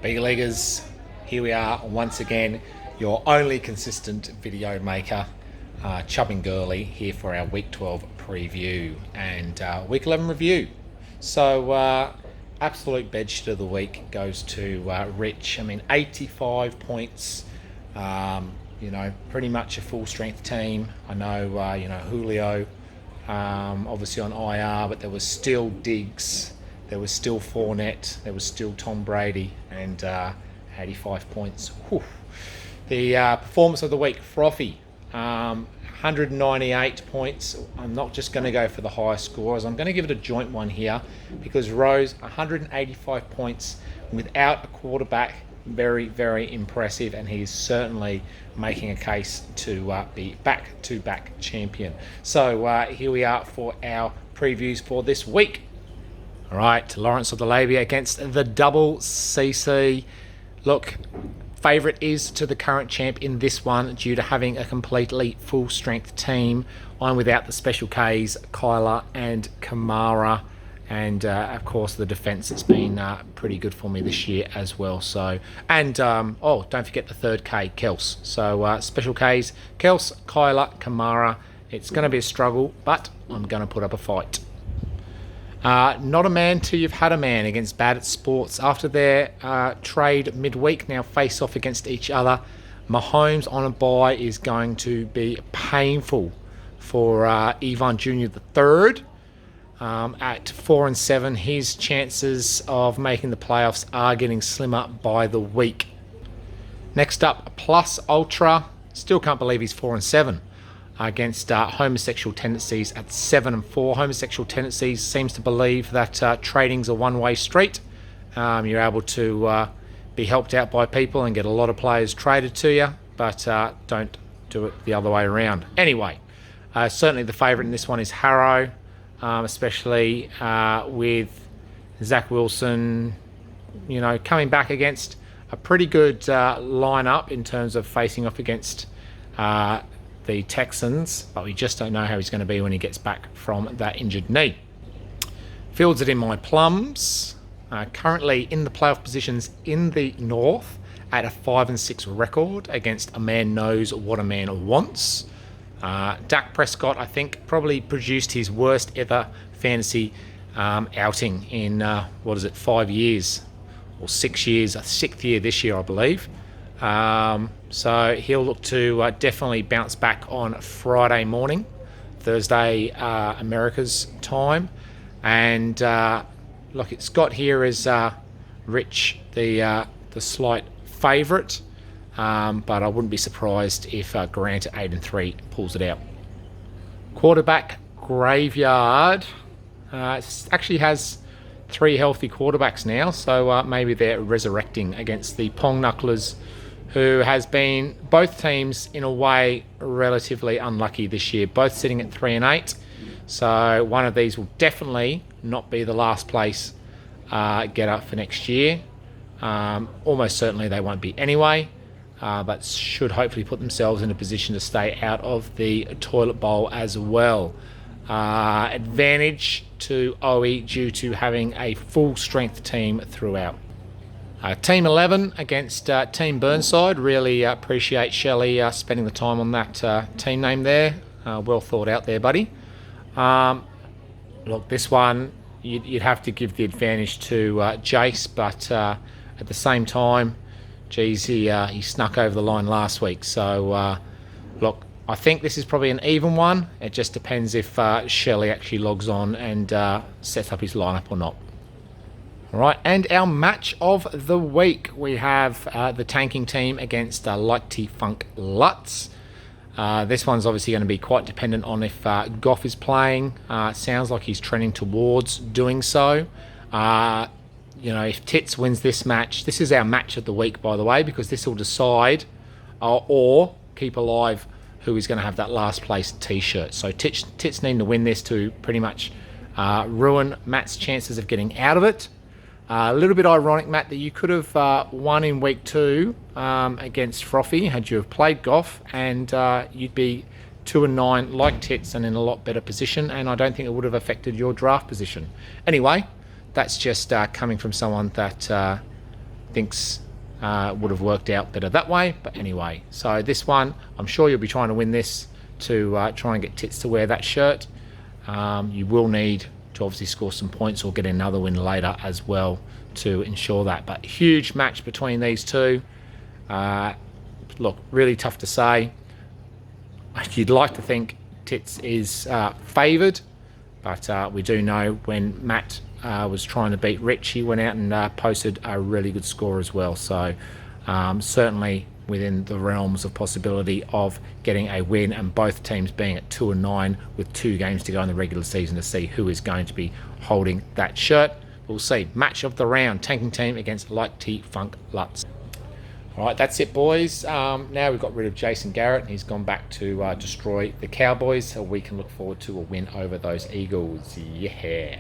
B-Leaguers, here we are once again, your only consistent video maker, Chubbing Gurley, here for our Week 12 preview and Week 11 review. So, absolute bedshit of the week goes to Rich. 85 points, pretty much a full-strength team. I know, Julio, obviously on IR, but there was still Diggs. There was still Fournette, there was still Tom Brady, and 85 points. Whew. The performance of the week, Frothy, 198 points. I'm not just going to go for the highest scores. I'm going to give it a joint one here because Rose, 185 points without a quarterback. Very, very impressive, and he's certainly making a case to be back-to-back champion. So here we are for our previews for this week. All right, Lawrence of the Labia against the double CC. Look, favourite is to the current champ in this one due to having a completely full-strength team. I'm without the special Ks, Kyler and Kamara. And, of course, the defence has been pretty good for me this year as well. So, and, don't forget the third K, Kels. So, special Ks, Kels, Kyler, Kamara. It's going to be a struggle, but I'm going to put up a fight. Not a man till you've had a man against Bad at Sports. After their trade midweek, now face off against each other. Mahomes on a bye is going to be painful for Ivan Jr. the third. At 4-7, his chances of making the playoffs are getting slimmer by the week. Next up, Plus Ultra. Still can't believe he's 4-7 against homosexual tendencies at 7-4. Homosexual tendencies seems to believe that trading's a one-way street. You're able to be helped out by people and get a lot of players traded to you, but don't do it the other way around. Anyway, certainly the favourite in this one is Harrow. Especially with Zach Wilson, coming back against a pretty good lineup in terms of facing off against the Texans, but we just don't know how he's going to be when he gets back from that injured knee. Fields it in my plums. Currently in the playoff positions in the North at a 5-6 record against a man knows what a man wants. Dak Prescott, I think, probably produced his worst ever fantasy outing in, 5 years or 6 years, a sixth year this year, I believe. So he'll look to definitely bounce back on Friday morning, Thursday America's time. And look, it's got here as Rich, the slight favourite. But I wouldn't be surprised if Grant at 8-3 pulls it out. Quarterback graveyard actually has 3 healthy quarterbacks now, so maybe they're resurrecting against the Pong Knucklers, who has been both teams in a way relatively unlucky this year, both sitting at 3-8. So one of these will definitely not be the last place get up for next year. Almost certainly they won't be anyway. But should hopefully put themselves in a position to stay out of the toilet bowl as well. Advantage to OE due to having a full-strength team throughout. Team 11 against Team Burnside. Really appreciate Shelley spending the time on that team name there. Well thought out there, buddy. Look, this one, you'd have to give the advantage to Jace, but at the same time, geez, he snuck over the line last week. So, look, I think this is probably an even one. It just depends if Shelley actually logs on and sets up his lineup or not. All right, and our match of the week, we have the tanking team against Lighty Funk Lutz. This one's obviously going to be quite dependent on if Goff is playing. Sounds like he's trending towards doing so. If Tits wins this match, this is our match of the week, by the way, because this will decide or keep alive who is going to have that last place t-shirt. So Tits need to win this to pretty much ruin Matt's chances of getting out of it. A little bit ironic, Matt, that you could have won in week 2 against Frothy had you have played Goff, and you'd be 2-9 like Tits and in a lot better position, and I don't think it would have affected your draft position. Anyway, that's just coming from someone that thinks would have worked out better that way. But anyway, so this one, I'm sure you'll be trying to win this to try and get Tits to wear that shirt. You will need to obviously score some points or get another win later as well to ensure that. But huge match between these two. Look, really tough to say. You'd like to think Tits is favoured, but we do know when Matt was trying to beat Rich, he went out and posted a really good score as well. So certainly within the realms of possibility of getting a win, and both teams being at 2-9 with 2 games to go in the regular season to see who is going to be holding that shirt. We'll see. Match of the round, Tanking Team against Like T Funk Lutz. All right, that's it, boys. Now we've got rid of Jason Garrett, and he's gone back to destroy the Cowboys, so we can look forward to a win over those Eagles. Yeah.